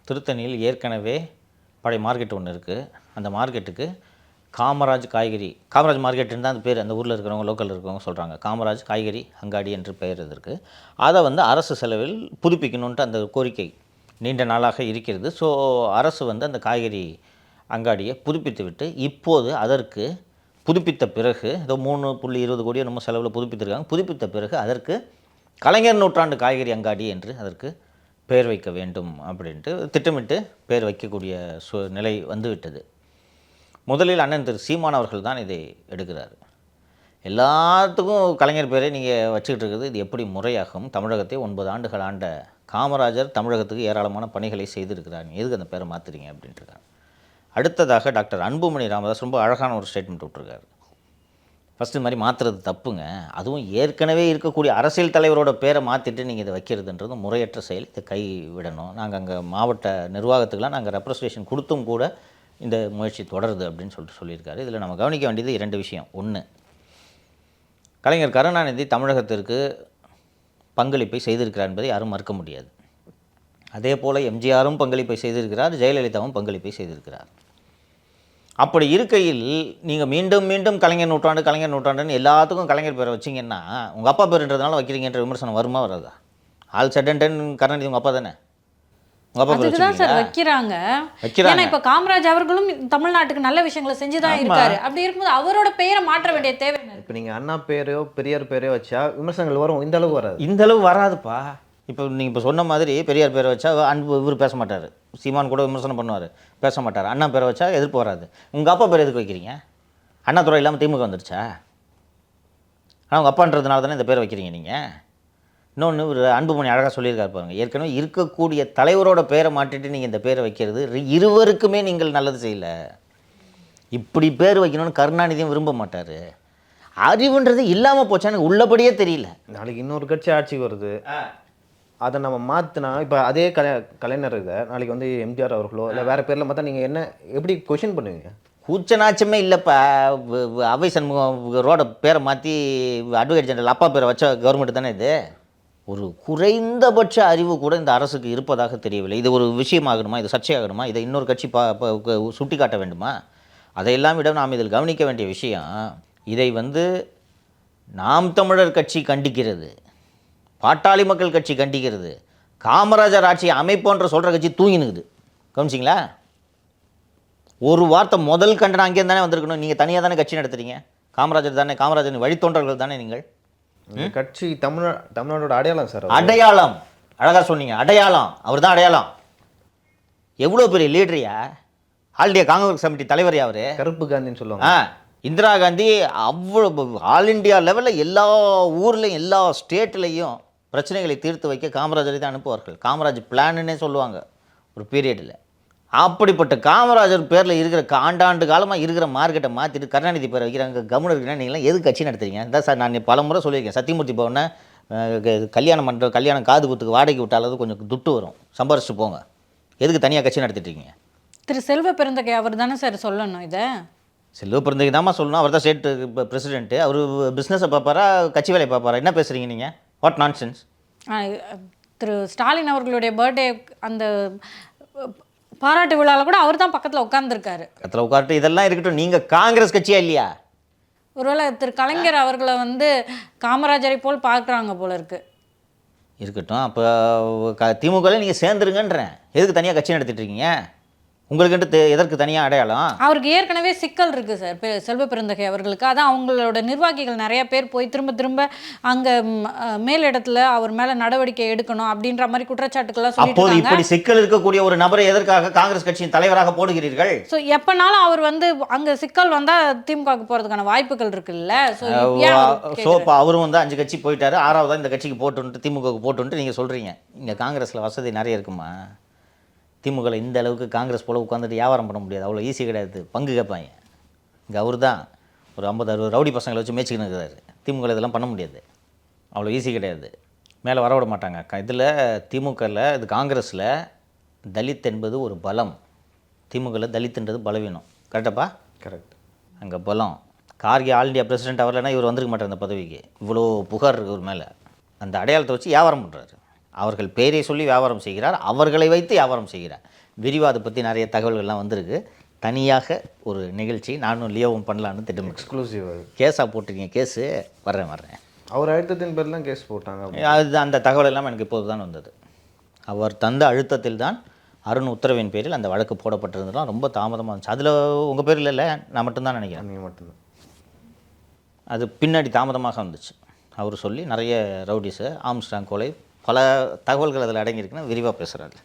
திருத்தணியில் ஏற்கனவே பழைய மார்க்கெட் ஒன்று இருக்குது. அந்த மார்க்கெட்டுக்கு காமராஜ் மார்க்கெட்டுன்னு தான் அந்த பேர் அந்த ஊரில் இருக்கிறவங்க லோக்கலில் இருக்கிறவங்க சொல்கிறாங்க. காமராஜ் காய்கறி அங்காடி என்று பெயர் இதற்கு. அதை அரசு செலவில் புதுப்பிக்கணுன்ட்டு அந்த கோரிக்கை நீண்ட நாளாக இருக்கிறது. ஸோ அரசு அந்த காய்கறி அங்காடியை புதுப்பித்து விட்டு இப்போது அதற்கு புதுப்பித்த பிறகு ஏதோ 3.20 கோடி நம்ம செலவில் புதுப்பித்திருக்காங்க. புதுப்பித்த பிறகு அதற்கு கலைஞர் நூற்றாண்டு காய்கறி அங்காடி என்று அதற்கு பெயர் வைக்க வேண்டும் அப்படின்ட்டு திட்டமிட்டு பெயர் வைக்கக்கூடிய நிலை வந்துவிட்டது. முதலில் அண்ணன் திரு சீமான் அவர்கள் தான் இதை எடுக்கிறார். எல்லாத்துக்கும் கலைஞர் பேரை நீங்கள் வச்சுக்கிட்டு இருக்குது, இது எப்படி முறையாகும்? தமிழகத்தை 9 ஆண்டுகள் ஆண்ட காமராஜர் தமிழகத்துக்கு ஏராளமான பணிகளை செய்திருக்கிறார், எதுக்கு அந்த பேரை மாற்றுறீங்க அப்படின்ட்டுருக்காங்க. அடுத்ததாக டாக்டர் அன்புமணி ராமதாஸ் ரொம்ப அழகான ஒரு ஸ்டேட்மெண்ட் விட்டுருக்காரு. ஃபஸ்ட்டு இந்த மாதிரி மாற்றுறது தப்புங்க, அதுவும் ஏற்கனவே இருக்கக்கூடிய அரசியல் தலைவரோட பேரை மாற்றிட்டு நீங்கள் இதை வைக்கிறதுன்றது முறையற்ற செயல், இதை கை விடணும். நாங்கள் அங்கே மாவட்ட நிர்வாகத்துக்கெலாம் நாங்கள் ரெப்ரசன்டேஷன் கொடுத்தும் கூட இந்த முயற்சி தொடருது அப்படின்னு சொல்லியிருக்காரு. இதில் நம்ம கவனிக்க வேண்டியது 2 விஷயம். ஒன்று, கலைஞர் கருணாநிதி தமிழகத்திற்கு பங்களிப்பை செய்திருக்கிறார் என்பதை யாரும் மறுக்க முடியாது. அதே போல் எம்ஜிஆரும் பங்களிப்பை செய்திருக்கிறார், ஜெயலலிதாவும் பங்களிப்பை செய்திருக்கிறார். அப்படி இருக்கையில் நீங்கள் மீண்டும் மீண்டும் கலைஞர் நூற்றாண்டுன்னு எல்லாத்துக்கும் கலைஞர் பேரை வச்சிங்கன்னா உங்கள் அப்பா பேருன்றதுனால வைக்கிறீங்கன்ற விமர்சனம் வருமா வராதா? All set and ton Karunanidhi உங்கள் அப்பா தானே, உங்கள் அப்பா பேர் தான் சார் வைக்கிறாங்க. இப்போ காமராஜ் அவர்களும் தமிழ்நாட்டுக்கு நல்ல விஷயங்களை செஞ்சுதான் இருக்காரு. அப்படி இருக்கும்போது அவரோட பெயரை மாற்ற வேண்டிய தேவை. இப்போ நீங்கள் அண்ணா பேரையோ பெரியார் பேரையோ வச்சா விமர்சனங்கள் வரும், இந்த அளவுக்கு வராது. இந்த அளவு வராதுப்பா. இப்போ நீங்கள் இப்போ சொன்ன மாதிரி பெரியார் பேரை வச்சா இவர் பேச மாட்டார், சீமான் கூட விமர்சனம் பண்ணுவார், பேச மாட்டார். அண்ணா பேரை வச்சா எதிர்ப்பு வராது. உங்கள் அப்பா பேர் எதுக்கு வைக்கிறீங்க? அண்ணா துறை இல்லாமல் திமுக வந்துடுச்சா? ஆனால் உங்கள் அப்பான்றதுனால தானே இந்த பேரை வைக்கிறீங்க நீங்கள். இன்னொன்று ஒரு அன்புமணி அழகாக சொல்லியிருக்காரு பாருங்கள், ஏற்கனவே இருக்கக்கூடிய தலைவரோட பேரை மாட்டிட்டு நீங்கள் இந்த பேரை வைக்கிறது இருவருக்குமே நீங்கள் நல்லது செய்யலை. இப்படி பேர் வைக்கணும்னு கருணாநிதியும் விரும்ப மாட்டார். அறிவுன்றது இல்லாமல் போச்சா எனக்கு உள்ளபடியே தெரியல. நாளைக்கு இன்னொரு கட்சி ஆட்சிக்கு வருது, அதை நம்ம மாற்றினா இப்போ அதே கலைஞர் இதை நாளைக்கு எம்ஜிஆர் அவர்களோ இல்லை வேறு பேரில் பார்த்தா நீங்கள் என்ன எப்படி கொஷின் பண்ணுவீங்க? கூச்சநாச்சமே இல்லைப்பா. அவை சண்முகம் ரோட பேரை மாற்றி அட்வொகேட் ஜெனரல் அப்பா பேரை வச்ச கவர்மெண்ட் தானே இது. ஒரு குறைந்தபட்ச அறிவு கூட இந்த அரசுக்கு இருப்பதாக தெரியவில்லை. இது ஒரு விஷயமாகணுமா, இது சர்ச்சையாகணுமா, இதை இன்னொரு கட்சி சுட்டி காட்ட வேண்டுமா? அதையெல்லாம் விட நாம் இதில் கவனிக்க வேண்டிய விஷயம், இதை நாம் தமிழர் கட்சி கண்டிக்கிறது, பாட்டாளி மக்கள் கட்சி கண்டிக்கிறது, காமராஜர் ஆட்சி அமைப்போன்ற சொல்கிற கட்சி தூங்கினுக்குது. கவனிச்சிங்களா? ஒரு வார்த்தை முதல் கண்டனம் அங்கே தானே வந்திருக்கணும். நீங்கள் தனியாக தானே கட்சி நடத்துறீங்க, காமராஜர் தானே, காமராஜர் வழித்தோன்றர்கள் தானே நீங்கள். கட்சி தமிழ்நாடோட அடையாளம் சார். அடையாளம் அழகாக சொன்னீங்க, அடையாளம் அவர் தான் அடையாளம். எவ்வளோ பெரிய லீடரியா, ஆல் இண்டியா காங்கிரஸ் கமிட்டி தலைவர் அவர், கருப்பு காந்தின்னு சொல்லுவாங்க. இந்திரா காந்தி அவ்வளோ ஆல் இண்டியா லெவலில் எல்லா ஊர்லேயும் எல்லா ஸ்டேட்லேயும் பிரச்சனைகளை தீர்த்து வைக்க காமராஜரை தான் அனுப்புவார்கள். காமராஜ் பிளான்னுன்னே சொல்லுவாங்க ஒரு பீரியடில். அப்படிப்பட்ட காமராஜர் பேரில் இருக்கிற ஆண்டாண்டு காலமாக இருக்கிற மார்க்கெட்டை மாற்றிட்டு கருணாநிதி பேரை வைக்கிறாங்க. கவர்மெண்ட் இருக்குன்னா நீங்களாம் எது கட்சி நடத்துறீங்க? இந்த சார் நான் பல முறை சொல்லியிருக்கேன், சத்தியமூர்த்தி பவனை கல்யாணம் காது குத்துக்கு வாடகை விட்டாலும் கொஞ்சம் துட்டு வரும், சம்பாரிச்சுட்டு போங்க. எதுக்கு தனியாக கட்சி நடத்திட்டுருக்கீங்க? திரு செல்வ பெருந்தகை அவர் தானே சார் சொல்லணும் இதை. செல்வ பிறந்தகை தாம்மா சொல்லணும், அவர் தான் ஸ்டேட் பிரசிடென்ட்டு. அவர் பிஸ்னஸை பார்ப்பாரா கட்சி வேலையை பார்ப்பாரா? என்ன பேசுகிறீங்க நீங்கள்? What nonsense. திரு ஸ்டாலின் அவர்களுடைய பர்த்டே அந்த பாராட்டு விழாவில் கூட அவர் தான் பக்கத்தில் உட்காந்துருக்காரு. பக்கத்தில் உட்காந்துட்டு இதெல்லாம் இருக்கட்டும், நீங்கள் காங்கிரஸ் கட்சியா இல்லையா? ஒருவேளை திரு கலைஞர் அவர்களை காமராஜரை போல் பார்க்குறாங்க போல இருக்கு. இருக்கட்டும், அப்போ திமுகவில் நீங்கள் சேர்ந்துருங்கன்றேன். எதுக்கு தனியாக கட்சி நடத்திட்டு இருக்கீங்க? உங்களுக்குன்ட்டு எதற்கு தனியாக அடையாளம்? அவருக்கு ஏற்கனவே சிக்கல் இருக்குது சார் செல்வ பெருந்தகை அவர்களுக்கு. அதான் அவங்களோட நிர்வாகிகள் நிறைய பேர் போய் திரும்ப அங்கே மேலிடத்துல அவர் மேலே நடவடிக்கை எடுக்கணும் அப்படின்ற மாதிரி குற்றச்சாட்டுக்கெல்லாம் சொல்லிட்டு இருக்காங்க. இப்படி சிக்கல் இருக்கக்கூடிய ஒரு நபரை எதற்காக காங்கிரஸ் கட்சியின் தலைவராக போடுகிறீர்கள்? ஸோ எப்பனாலும் அவர் அங்கே சிக்கல் வந்தால் திமுகவுக்கு போகிறதுக்கான வாய்ப்புகள் இருக்குல்ல. ஸோ இப்போ அவரும் 5 கட்சி போயிட்டாரு, 6வதாக இந்த கட்சிக்கு போட்டுன்ட்டு திமுகவுக்கு போட்டுன்ட்டு நீங்கள் சொல்கிறீங்க. இங்கே காங்கிரஸில் வசதி நிறைய இருக்குமா? திமுகவில் இந்த அளவுக்கு காங்கிரஸ் போல் உட்காந்துட்டு வியாபாரம் பண்ண முடியாது, அவ்வளோ ஈஸி கிடையாது. பங்கு கேட்பாங்க. இங்கே அவர் தான் ஒரு 50-60 ரவுடி பசங்களை வச்சு மேய்ச்சிக்கின்னு இருக்கிறாரு. திமுக இதெல்லாம் பண்ண முடியாது, அவ்வளோ ஈஸி கிடையாது. மேலே வரவிட மாட்டாங்க. இதில் திமுகவில் இது காங்கிரஸில் தலித் என்பது ஒரு பலம், திமுகவில் தலித்ன்றது பலவீனம். கரெக்டாப்பா? கரெக்ட். அங்கே பலம். கார்கே ஆல் இண்டியா பிரசிடென்ட் அவர்லனா இவர் வந்திருக்க மாட்டார் அந்த பதவிக்கு. இவ்வளோ புகார் இவர் மேலே. அந்த அடையாளத்தை வச்சு வியாபாரம் பண்ணுறாரு. அவர்கள் பேரை சொல்லி வியாபாரம் செய்கிறார், அவர்களை வைத்து வியாபாரம் செய்கிறார். விரிவாக அதை பற்றி நிறைய தகவல்கள்லாம் வந்திருக்கு. தனியாக ஒரு நிகழ்ச்சி நானும் லியோவும் பண்ணலான்னு திட்டம். எக்ஸ்க்ளூசிவ் கேஸாக போட்டிருக்கீங்க. கேஸு வர்றேன். அவர் அழுத்தத்தின் பேர்லாம் கேஸ் போட்டாங்க. அது அந்த தகவல் எல்லாம் எனக்கு இப்போது தான் வந்தது. அவர் தந்த அழுத்தத்தில் தான் அருண் உத்தரவின் பேரில் அந்த வழக்கு போடப்பட்டிருந்ததுலாம் ரொம்ப தாமதமாக இருந்துச்சு. அதில் உங்கள் பேரில் இல்லை, நான் மட்டும்தான் நினைக்கிறேன். நீங்கள் மட்டும்தான். அது பின்னாடி தாமதமாக வந்துச்சு. அவர் சொல்லி நிறைய ரவுடிஸு, ஆம்ஸ்டாங் கொலை, பல தகவல்கள் அதில் அடங்கியிருக்குன்னு விரிவாக பேசுகிறாரு.